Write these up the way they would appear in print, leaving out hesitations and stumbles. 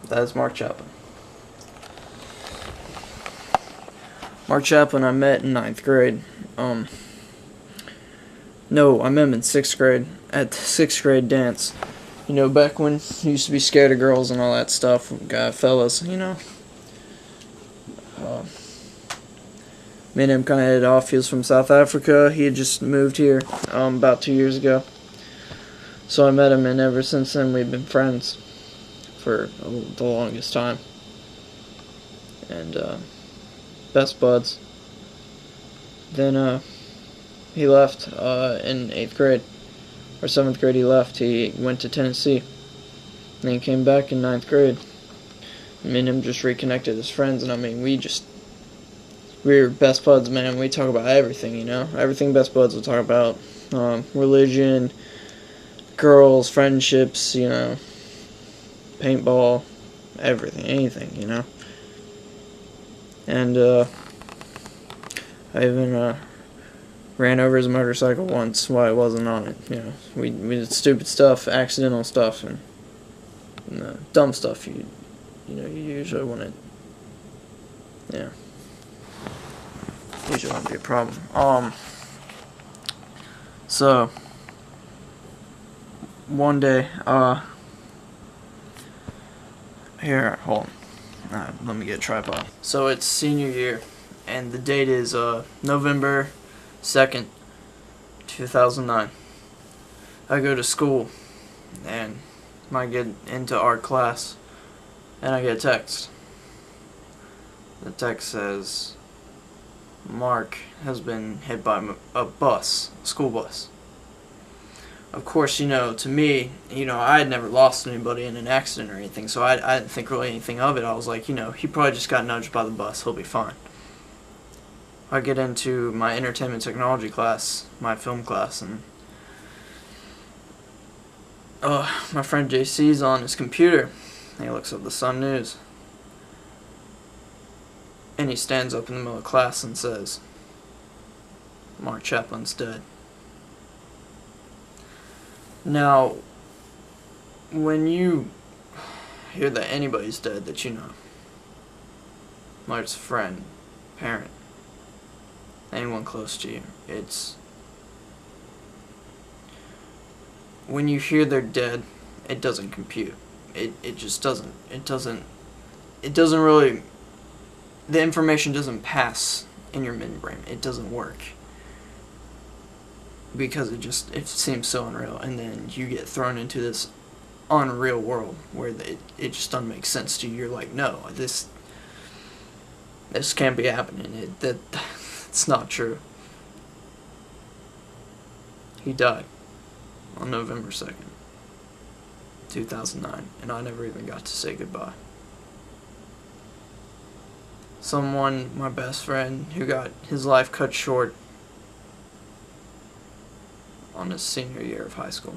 That is Marc Chaplin. Marc Chaplin I met in ninth grade. No, I met him in 6th grade at the 6th grade dance. You know, back when you used to be scared of girls and all that stuff, fellas, you know. Me and him kind of hit it off. He was from South Africa. He had just moved here about 2 years ago. So I met him, and ever since then we've been friends for the longest time. And best buds. Then he left in 8th grade. Or 7th grade he left. He went to Tennessee. And then he came back in 9th grade. Me and him just reconnected as friends, and I mean, we were best buds, man. We talk about everything, you know? Everything best buds will talk about. Religion, girls, friendships, you know, paintball, everything, anything, you know? And I even ran over his motorcycle once while I wasn't on it, you know? We did stupid stuff, accidental stuff, and dumb stuff you usually wouldn't, yeah. Usually wouldn't be a problem. So one day, here, hold on. Let me get a tripod. So it's senior year, and the date is November 2nd, 2009. I go to school, and I get into art class, and I get a text. The text says, Mark has been hit by a school bus. Of course, you know, to me, you know, I had never lost anybody in an accident or anything, so I didn't think really anything of it. I was like, you know, he probably just got nudged by the bus, he'll be fine. I get into my entertainment technology class, my film class, and my friend JC's on his computer, and he looks up the Sun News. And he stands up in the middle of class and says, Marc Chaplin's dead. Now, when you hear that anybody's dead that you know, whether it's a friend, parent, anyone close to you, when you hear they're dead, it doesn't compute. It just doesn't. It doesn't really, the information doesn't pass in your midbrain. It doesn't work. Because it seems so unreal, and then you get thrown into this unreal world where it just doesn't make sense to you. You're like, no, this can't be happening. It's not true. He died on November 2nd, 2009, and I never even got to say goodbye. Someone, my best friend, who got his life cut short on his senior year of high school.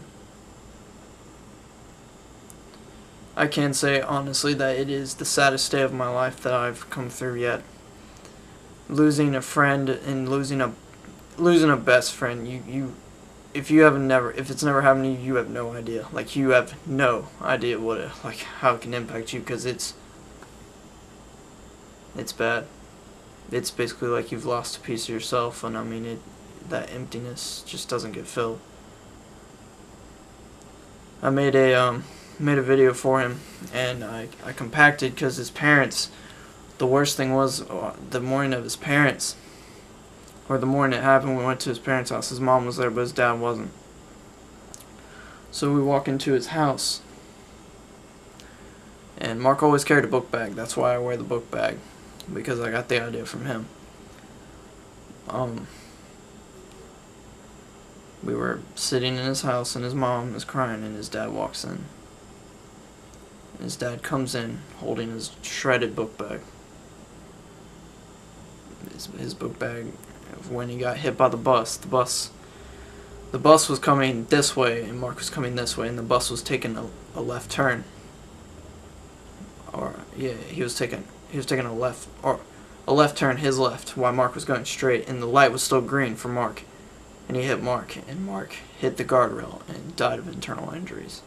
I can say honestly that it is the saddest day of my life that I've come through yet. Losing a friend and losing a best friend, if it's never happened to you, you have no idea. Like, you have no idea how it can impact you, because it's bad. It's basically like you've lost a piece of yourself, and I mean, that emptiness just doesn't get filled. I made a video for him, and I compacted, because his parents, the worst thing was the morning of his parents, or the morning it happened, we went to his parents' house. His mom was there, but his dad wasn't. So we walk into his house, and Mark always carried a book bag. That's why I wear the book bag, because I got the idea from him. We were sitting in his house, and his mom is crying, and his dad walks in. And his dad comes in holding his shredded book bag. His book bag of when he got hit by the bus. The bus was coming this way, and Mark was coming this way, and the bus was taking a left turn. Or yeah, he was taking a left turn, his left, while Mark was going straight, and the light was still green for Mark. And he hit Mark, and Mark hit the guardrail and died of internal injuries.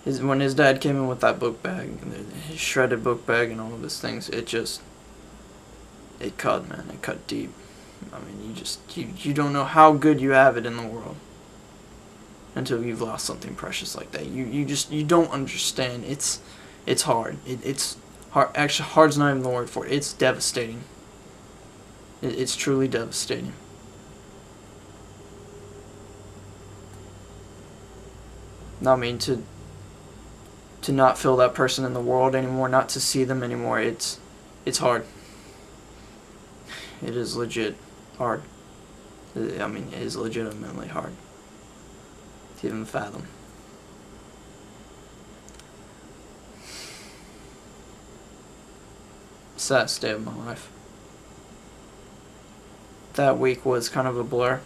when his dad came in with that book bag, his shredded book bag and all of his things, it cut, man. It cut deep. I mean, you don't know how good you have it in the world until you've lost something precious like that. You don't understand. It's hard. It's hard. Actually, hard's not even the word for it. It's devastating. It's truly devastating. I mean, to not feel that person in the world anymore, not to see them anymore, it's hard. It is legit hard. I mean, it is legitimately hard to even fathom. Saddest day of my life. That week was kind of a blur.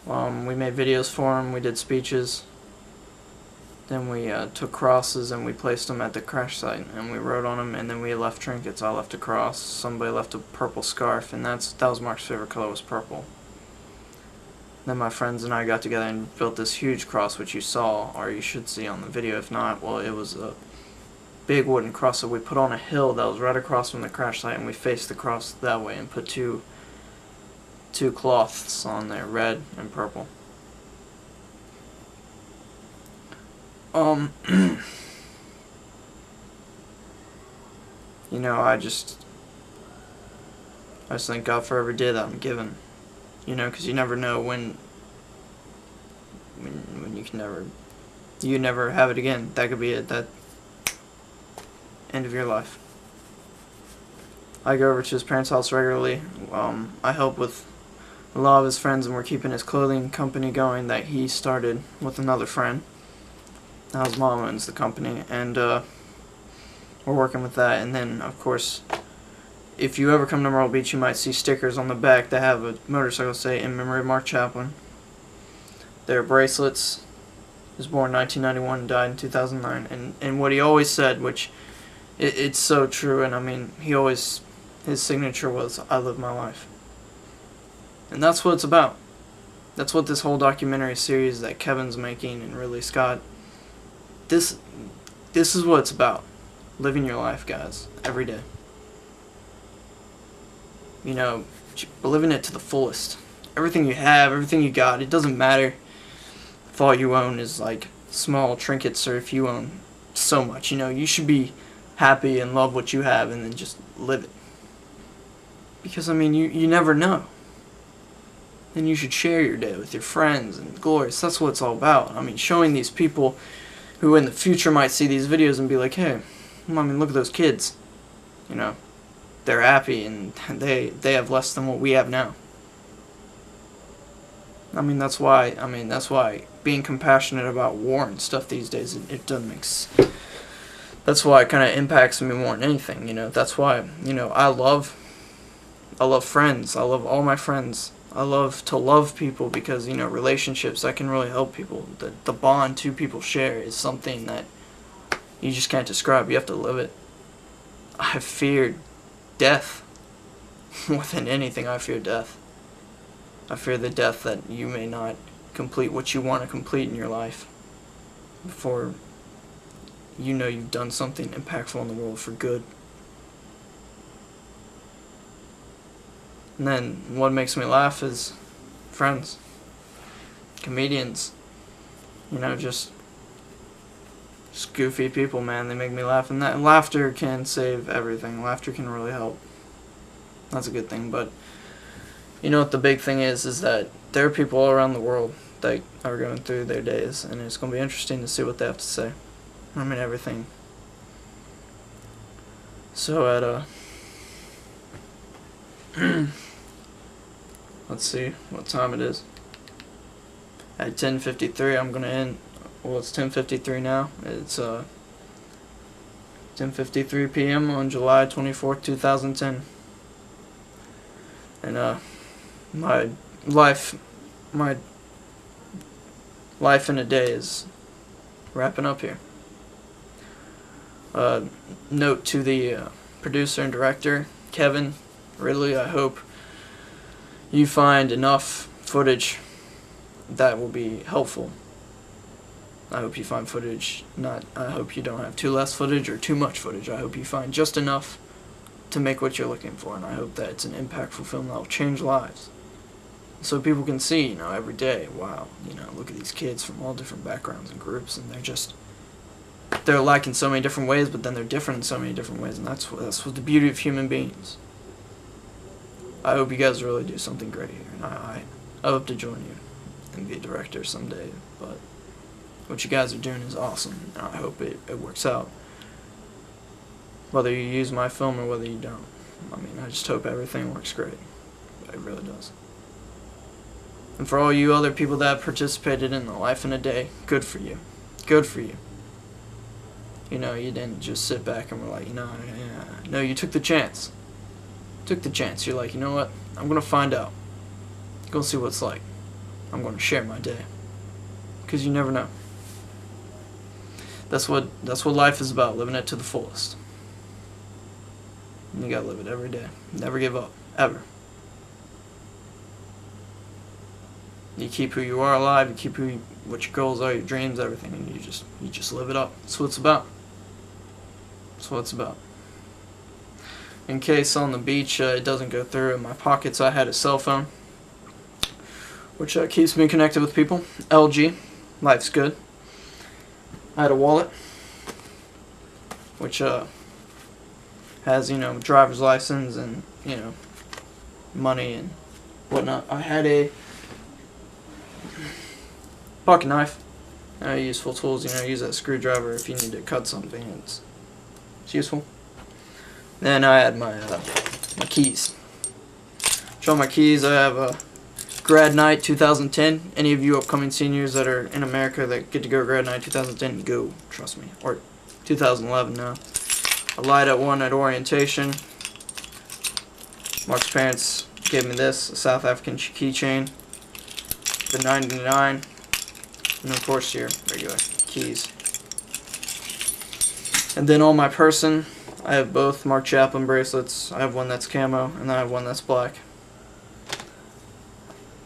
We made videos for him, we did speeches, then we took crosses and we placed them at the crash site, and we wrote on them, and then we left trinkets. I left a cross, somebody left a purple scarf, and that was Mark's favorite color, was purple. Then my friends and I got together and built this huge cross, which you saw, or you should see on the video. If not, well, it was a big wooden cross that we put on a hill that was right across from the crash site, and we faced the cross that way and put two cloths on there, red and purple. You know, I just thank God for every day that I'm given. You know, because you never know when you never have it again. That could be it. That end of your life. I go over to his parents' house regularly. I help with a lot of his friends, and we're keeping his clothing company going that he started with another friend. Now his mom owns the company, and we're working with that. And then, of course, if you ever come to Myrtle Beach, you might see stickers on the back that have a motorcycle say, "In memory of Marc Chaplin." They're bracelets. He was born in 1991 and died in 2009. And what he always said, which it's so true, and I mean, his signature was, "I live my life." And that's what it's about. That's what this whole documentary series that Kevin's making and Ridley Scott, this is what it's about. Living your life, guys, every day. You know, living it to the fullest. Everything you have, everything you got, it doesn't matter if all you own is like small trinkets or if you own so much. You know, you should be happy and love what you have and then just live it. Because, I mean, you never know. Then you should share your day with your friends and glorious. That's what it's all about. I mean, showing these people who in the future might see these videos and be like, hey, I mean, look at those kids. You know, they're happy and they have less than what we have now. I mean, that's why being compassionate about war and stuff these days, it doesn't make sense. That's why it kind of impacts me more than anything, you know. That's why, you know, I love friends. I love all my friends. I love to love people because, you know, relationships, that can really help people. The bond two people share is something that you just can't describe. You have to live it. I feared death more than anything. I fear death. I fear the death that you may not complete what you want to complete in your life before you know you've done something impactful in the world for good. And then what makes me laugh is friends, comedians, you know, just goofy people, man. They make me laugh, and that laughter can save everything. Laughter can really help. That's a good thing. But you know what the big thing is that there are people all around the world that are going through their days, and it's going to be interesting to see what they have to say. I mean, everything. So at let's see what time it is. At 10:53, I'm gonna end. Well, it's 10:53 now. It's 10:53 p.m. on July 24th, 2010. And my life in a day is wrapping up here. Note to the producer and director, Kevin, Ridley, I hope you find enough footage that will be helpful I hope you find footage, I hope you don't have too less footage or too much footage. I hope you find just enough to make what you're looking for, and I hope that it's an impactful film that will change lives. So people can see, every day, wow, look at these kids from all different backgrounds and groups, and they're alike in so many different ways, but then they're different in so many different ways, and that's what the beauty of human beings. I hope you guys really do something great here, and I hope to join you and be a director someday, but what you guys are doing is awesome, and I hope it works out. Whether you use my film or whether you don't. I just hope everything works great. It really does. And for all you other people that have participated in the Life in a Day, good for you. Good for you. You didn't just sit back and were like, no, you took the chance. Took the chance. You're like, you know what? I'm going to find out. I'm going to see what it's like. I'm going to share my day. Because you never know. That's what life is about, living it to the fullest. And you gotta live it every day. Never give up. Ever. You keep who you are alive, you keep what your goals are, your dreams, everything, and you just live it up. That's what it's about. That's what it's about. In case on the beach it doesn't go through, in my pockets I had a cell phone, which keeps me connected with people. LG, life's good. I had a wallet, which has, driver's license and, money and whatnot. I had a pocket knife. Useful tools, use that screwdriver if you need to cut something. It's useful. Then I had my keys. Show my keys. I have a grad night 2010. Any of you upcoming seniors that are in America that get to go grad night 2010, go, trust me. Or 2011 now. A light at one at orientation. Mark's parents gave me this, a South African keychain, the 99, and of course your regular keys. And then on my person, I have both Marc Chaplin bracelets. I have one that's camo, and I have one that's black.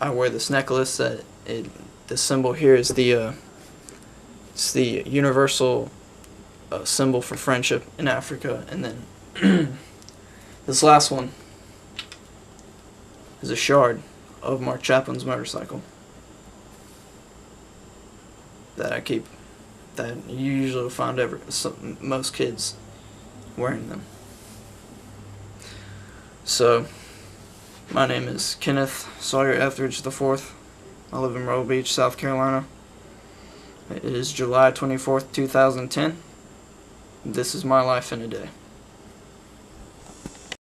I wear this necklace that the symbol here is it's the universal symbol for friendship in Africa, and then this last one is a shard of Marc Chaplin's motorcycle that I keep, that you usually find most kids wearing them. So, my name is Kenneth Sawyer Etheridge IV. I live in Myrtle Beach, South Carolina. It is July 24th, 2010. This is my life in a day.